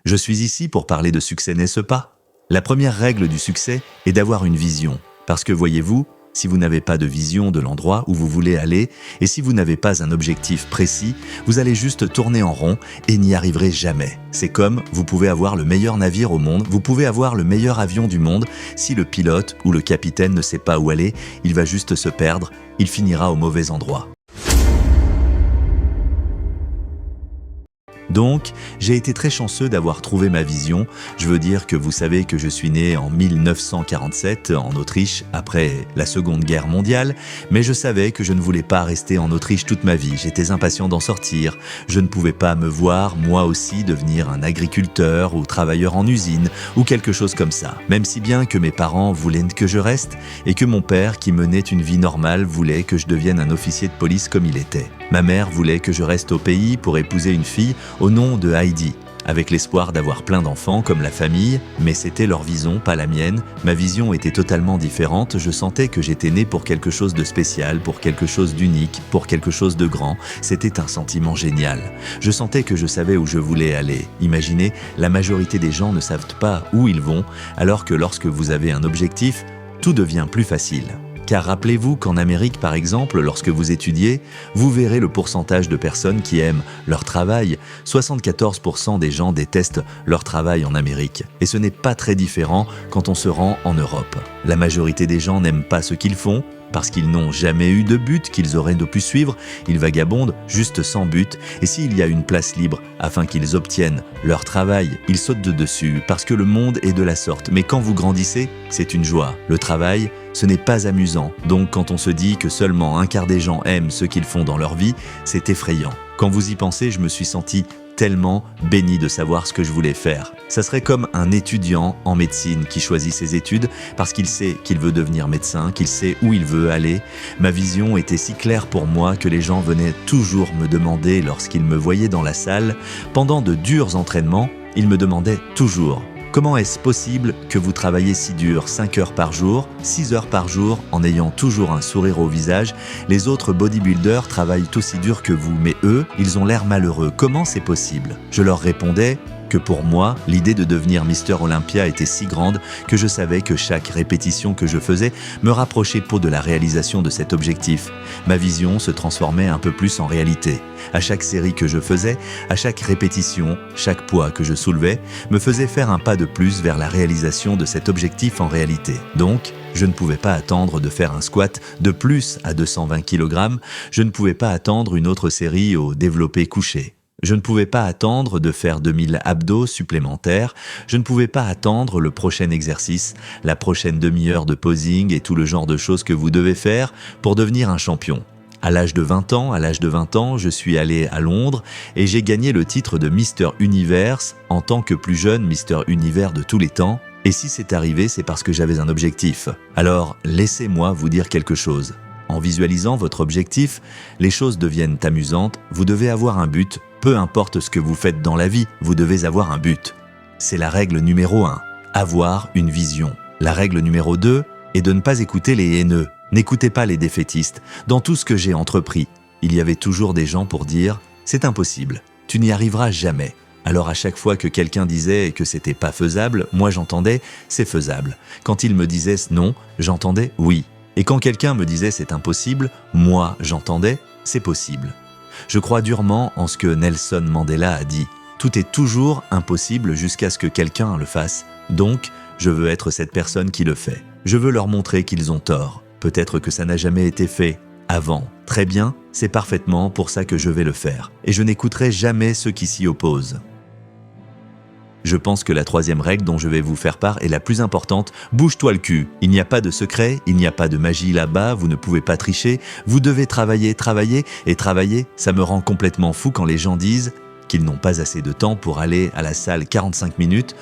Je suis ici pour parler de succès, n'est-ce pas? La première règle du succès est d'avoir une vision. Parce que voyez-vous, si vous n'avez pas de vision de l'endroit où vous voulez aller, et si vous n'avez pas un objectif précis, vous allez juste tourner en rond et n'y arriverez jamais. C'est comme, vous pouvez avoir le meilleur navire au monde, vous pouvez avoir le meilleur avion du monde, si le pilote ou le capitaine ne sait pas où aller, il va juste se perdre, il finira au mauvais endroit. Donc, j'ai été très chanceux d'avoir trouvé ma vision. Je veux dire que vous savez que je suis né en 1947 en Autriche, après la Seconde Guerre mondiale, mais je savais que je ne voulais pas rester en Autriche toute ma vie. J'étais impatient d'en sortir. Je ne pouvais pas me voir, moi aussi, devenir un agriculteur ou travailleur en usine ou quelque chose comme ça. Même si bien que mes parents voulaient que je reste et que mon père, qui menait une vie normale, voulait que je devienne un officier de police comme il était. Ma mère voulait que je reste au pays pour épouser une fille au nom de Heidi, avec l'espoir d'avoir plein d'enfants comme la famille, mais c'était leur vision, pas la mienne. Ma vision était totalement différente, je sentais que j'étais né pour quelque chose de spécial, pour quelque chose d'unique, pour quelque chose de grand. C'était un sentiment génial. Je sentais que je savais où je voulais aller. Imaginez, la majorité des gens ne savent pas où ils vont, alors que lorsque vous avez un objectif, tout devient plus facile. Car rappelez-vous qu'en Amérique, par exemple, lorsque vous étudiez, vous verrez le pourcentage de personnes qui aiment leur travail. 74% des gens détestent leur travail en Amérique. Et ce n'est pas très différent quand on se rend en Europe. La majorité des gens n'aiment pas ce qu'ils font, parce qu'ils n'ont jamais eu de but qu'ils auraient pu suivre, ils vagabondent juste sans but, et s'il y a une place libre afin qu'ils obtiennent leur travail, ils sautent dessus, parce que le monde est de la sorte. Mais quand vous grandissez, c'est une joie. Le travail, ce n'est pas amusant, donc quand on se dit que seulement un quart des gens aiment ce qu'ils font dans leur vie, c'est effrayant. Quand vous y pensez, je me suis senti tellement béni de savoir ce que je voulais faire. Ça serait comme un étudiant en médecine qui choisit ses études parce qu'il sait qu'il veut devenir médecin, qu'il sait où il veut aller. Ma vision était si claire pour moi que les gens venaient toujours me demander lorsqu'ils me voyaient dans la salle. Pendant de durs entraînements, ils me demandaient toujours: comment est-ce possible que vous travaillez si dur, 5 heures par jour, 6 heures par jour, en ayant toujours un sourire au visage? Les autres bodybuilders travaillent aussi dur que vous, mais eux, ils ont l'air malheureux. Comment c'est possible? Je leur répondais que pour moi, l'idée de devenir Mister Olympia était si grande que je savais que chaque répétition que je faisais me rapprochait peu de la réalisation de cet objectif. Ma vision se transformait un peu plus en réalité. À chaque série que je faisais, à chaque répétition, chaque poids que je soulevais, me faisait faire un pas de plus vers la réalisation de cet objectif en réalité. Donc, je ne pouvais pas attendre de faire un squat de plus à 220 kg, je ne pouvais pas attendre une autre série au développé couché. Je ne pouvais pas attendre de faire 2000 abdos supplémentaires, je ne pouvais pas attendre le prochain exercice, la prochaine demi-heure de posing et tout le genre de choses que vous devez faire pour devenir un champion. À l'âge de 20 ans, je suis allé à Londres et j'ai gagné le titre de Mister Universe en tant que plus jeune Mister Univers de tous les temps. Et si c'est arrivé, c'est parce que j'avais un objectif. Alors, laissez-moi vous dire quelque chose. En visualisant votre objectif, les choses deviennent amusantes, vous devez avoir un but. Peu importe ce que vous faites dans la vie, vous devez avoir un but. C'est la règle numéro 1, avoir une vision. La règle numéro 2 est de ne pas écouter les haineux. N'écoutez pas les défaitistes. Dans tout ce que j'ai entrepris, il y avait toujours des gens pour dire « c'est impossible, tu n'y arriveras jamais ». Alors à chaque fois que quelqu'un disait que c'était pas faisable, moi j'entendais « c'est faisable ». Quand il me disait « non », j'entendais « oui ». Et quand quelqu'un me disait « c'est impossible », moi j'entendais « c'est possible ». Je crois durement en ce que Nelson Mandela a dit. Tout est toujours impossible jusqu'à ce que quelqu'un le fasse. Donc, je veux être cette personne qui le fait. Je veux leur montrer qu'ils ont tort. Peut-être que ça n'a jamais été fait avant. Très bien, c'est parfaitement pour ça que je vais le faire. Et je n'écouterai jamais ceux qui s'y opposent. Je pense que la troisième règle dont je vais vous faire part est la plus importante. Bouge-toi le cul. Il n'y a pas de secret, il n'y a pas de magie là-bas, vous ne pouvez pas tricher. Vous devez travailler, et travailler, ça me rend complètement fou quand les gens disent qu'ils n'ont pas assez de temps pour aller à la salle 45 minutes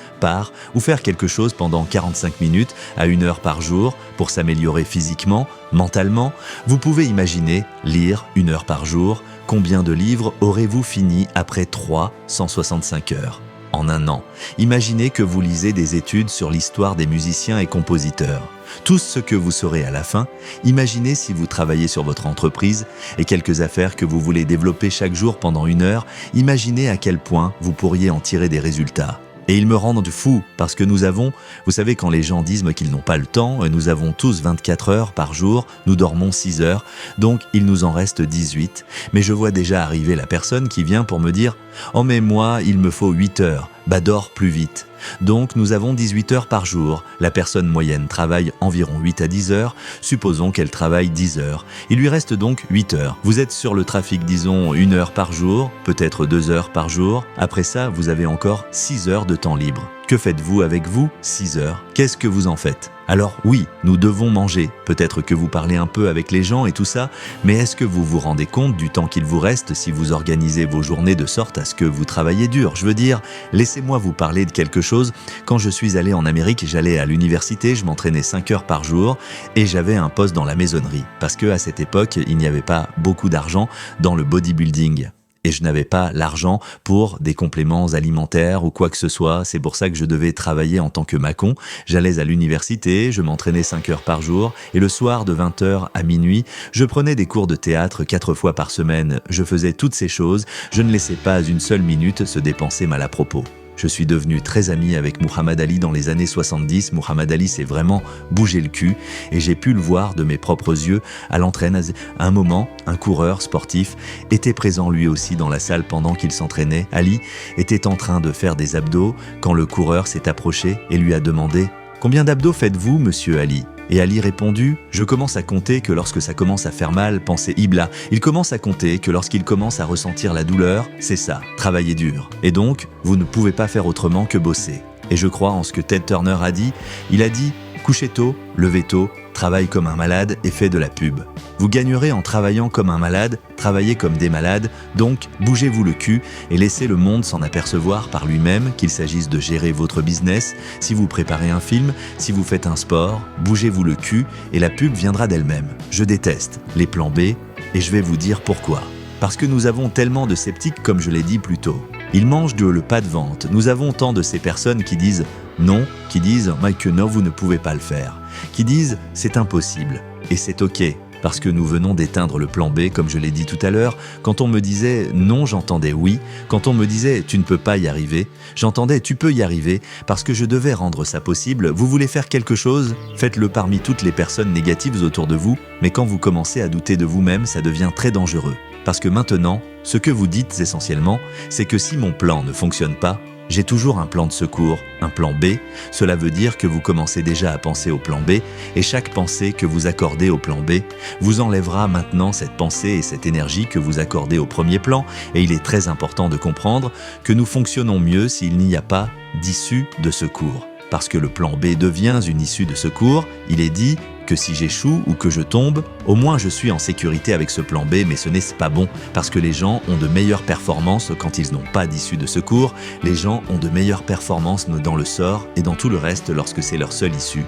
ou faire quelque chose pendant 45 minutes à 1 heure par jour pour s'améliorer physiquement, mentalement. Vous pouvez imaginer lire 1 heure par jour. Combien de livres aurez-vous fini après 365 heures ? En 1 an. Imaginez que vous lisez des études sur l'histoire des musiciens et compositeurs. Tout ce que vous saurez à la fin, imaginez si vous travaillez sur votre entreprise et quelques affaires que vous voulez développer chaque jour pendant 1 heure, imaginez à quel point vous pourriez en tirer des résultats. Et ils me rendent fou parce que nous avons, vous savez quand les gens disent qu'ils n'ont pas le temps, nous avons tous 24 heures par jour, nous dormons 6 heures, donc il nous en reste 18. Mais je vois déjà arriver la personne qui vient pour me dire « Oh mais moi, il me faut 8 heures, bah dors plus vite ». Donc nous avons 18 heures par jour. La personne moyenne travaille environ 8 à 10 heures. Supposons qu'elle travaille 10 heures. Il lui reste donc 8 heures. Vous êtes sur le trafic, disons, 1 heure par jour, peut-être 2 heures par jour. Après ça, vous avez encore 6 heures de temps libre. Que faites-vous avec vous 6 heures? Qu'est-ce que vous en faites? Alors oui, nous devons manger. Peut-être que vous parlez un peu avec les gens et tout ça, mais est-ce que vous vous rendez compte du temps qu'il vous reste si vous organisez vos journées de sorte à ce que vous travaillez dur? Je veux dire, laissez-moi vous parler de quelque chose. Quand je suis allé en Amérique, j'allais à l'université, je m'entraînais 5 heures par jour et j'avais un poste dans la maisonnerie. Parce que à cette époque, il n'y avait pas beaucoup d'argent dans le bodybuilding. Et je n'avais pas l'argent pour des compléments alimentaires ou quoi que ce soit. C'est pour ça que je devais travailler en tant que macon. J'allais à l'université, je m'entraînais 5 heures par jour et le soir de 20h à minuit, je prenais des cours de théâtre 4 fois par semaine. Je faisais toutes ces choses. Je ne laissais pas une seule minute se dépenser mal à propos. Je suis devenu très ami avec Muhammad Ali dans les années 70. Muhammad Ali s'est vraiment bougé le cul et j'ai pu le voir de mes propres yeux à l'entraînement. À un moment, un coureur sportif était présent lui aussi dans la salle pendant qu'il s'entraînait. Ali était en train de faire des abdos quand le coureur s'est approché et lui a demandé « Combien d'abdos faites-vous, monsieur Ali ?» Et Ali répondit « Je commence à compter que lorsque ça commence à faire mal, pensez Ibla. Il commence à compter que lorsqu'il commence à ressentir la douleur, c'est ça, travailler dur. Et donc, vous ne pouvez pas faire autrement que bosser. » Et je crois en ce que Ted Turner a dit. Il a dit « Couchez tôt, levez tôt, travaille comme un malade et fais de la pub. Vous gagnerez en travaillant comme un malade, travaillez comme des malades, donc bougez-vous le cul et laissez le monde s'en apercevoir par lui-même, qu'il s'agisse de gérer votre business, si vous préparez un film, si vous faites un sport, bougez-vous le cul et la pub viendra d'elle-même. Je déteste les plans B et je vais vous dire pourquoi. Parce que nous avons tellement de sceptiques comme je l'ai dit plus tôt. Ils mangent le pas de vente. Nous avons tant de ces personnes qui disent non, qui disent « que non, vous ne pouvez pas le faire », qui disent « c'est impossible ». Et c'est ok, parce que nous venons d'éteindre le plan B, comme je l'ai dit tout à l'heure. Quand on me disait non, j'entendais oui. Quand on me disait tu ne peux pas y arriver, j'entendais tu peux y arriver, parce que je devais rendre ça possible. Vous voulez faire quelque chose? Faites-le parmi toutes les personnes négatives autour de vous, mais quand vous commencez à douter de vous-même, ça devient très dangereux. Parce que maintenant, ce que vous dites essentiellement, c'est que si mon plan ne fonctionne pas, j'ai toujours un plan de secours, un plan B. Cela veut dire que vous commencez déjà à penser au plan B et chaque pensée que vous accordez au plan B vous enlèvera maintenant cette pensée et cette énergie que vous accordez au premier plan. Et il est très important de comprendre que nous fonctionnons mieux s'il n'y a pas d'issue de secours. Parce que le plan B devient une issue de secours, il est dit que si j'échoue ou que je tombe, au moins je suis en sécurité avec ce plan B, mais ce n'est pas bon, parce que les gens ont de meilleures performances quand ils n'ont pas d'issue de secours, les gens ont de meilleures performances dans le sort et dans tout le reste lorsque c'est leur seule issue.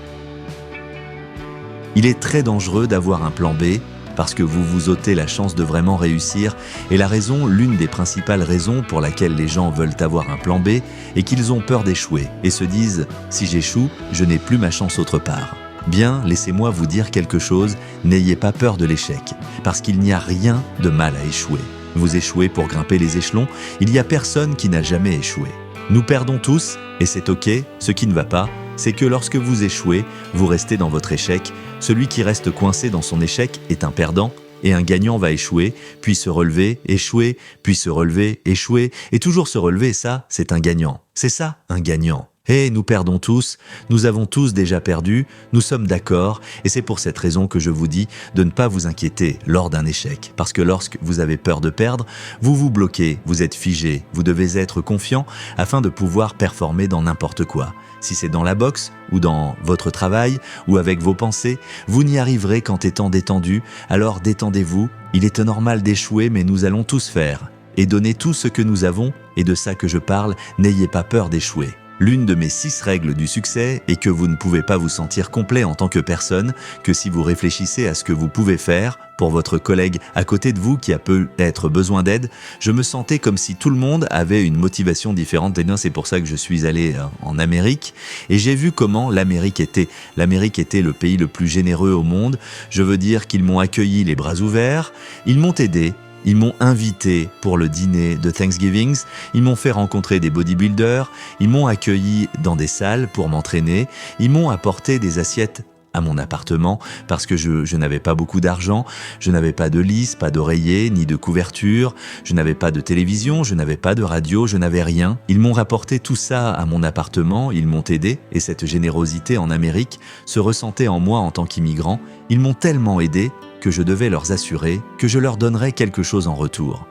Il est très dangereux d'avoir un plan B, parce que vous vous ôtez la chance de vraiment réussir, et l'une des principales raisons pour laquelle les gens veulent avoir un plan B, est qu'ils ont peur d'échouer, et se disent « si j'échoue, je n'ai plus ma chance autre part ». Bien, laissez-moi vous dire quelque chose, n'ayez pas peur de l'échec, parce qu'il n'y a rien de mal à échouer. Vous échouez pour grimper les échelons, il n'y a personne qui n'a jamais échoué. Nous perdons tous, et c'est ok, ce qui ne va pas, c'est que lorsque vous échouez, vous restez dans votre échec. Celui qui reste coincé dans son échec est un perdant, et un gagnant va échouer, puis se relever, échouer, puis se relever, échouer, et toujours se relever, ça, c'est un gagnant. C'est ça, un gagnant. Et nous perdons tous, nous avons tous déjà perdu, nous sommes d'accord, et c'est pour cette raison que je vous dis de ne pas vous inquiéter lors d'un échec. Parce que lorsque vous avez peur de perdre, vous vous bloquez, vous êtes figé, vous devez être confiant afin de pouvoir performer dans n'importe quoi. Si c'est dans la boxe, ou dans votre travail, ou avec vos pensées, vous n'y arriverez qu'en étant détendu, alors détendez-vous, il est normal d'échouer mais nous allons tous faire. Et donnez tout ce que nous avons, et de ça que je parle, n'ayez pas peur d'échouer. L'une de mes 6 règles du succès est que vous ne pouvez pas vous sentir complet en tant que personne, que si vous réfléchissez à ce que vous pouvez faire pour votre collègue à côté de vous qui a peut-être besoin d'aide. Je me sentais comme si tout le monde avait une motivation différente. Et bien, c'est pour ça que je suis allé en Amérique et j'ai vu comment l'Amérique était. L'Amérique était le pays le plus généreux au monde. Je veux dire qu'ils m'ont accueilli les bras ouverts, ils m'ont aidé. Ils m'ont invité pour le dîner de Thanksgiving, ils m'ont fait rencontrer des bodybuilders, ils m'ont accueilli dans des salles pour m'entraîner, ils m'ont apporté des assiettes à mon appartement parce que je n'avais pas beaucoup d'argent, je n'avais pas de lit, pas d'oreiller, ni de couverture, je n'avais pas de télévision, je n'avais pas de radio, je n'avais rien. Ils m'ont rapporté tout ça à mon appartement, ils m'ont aidé et cette générosité en Amérique se ressentait en moi en tant qu'immigrant. Ils m'ont tellement aidé que je devais leur assurer que je leur donnerais quelque chose en retour.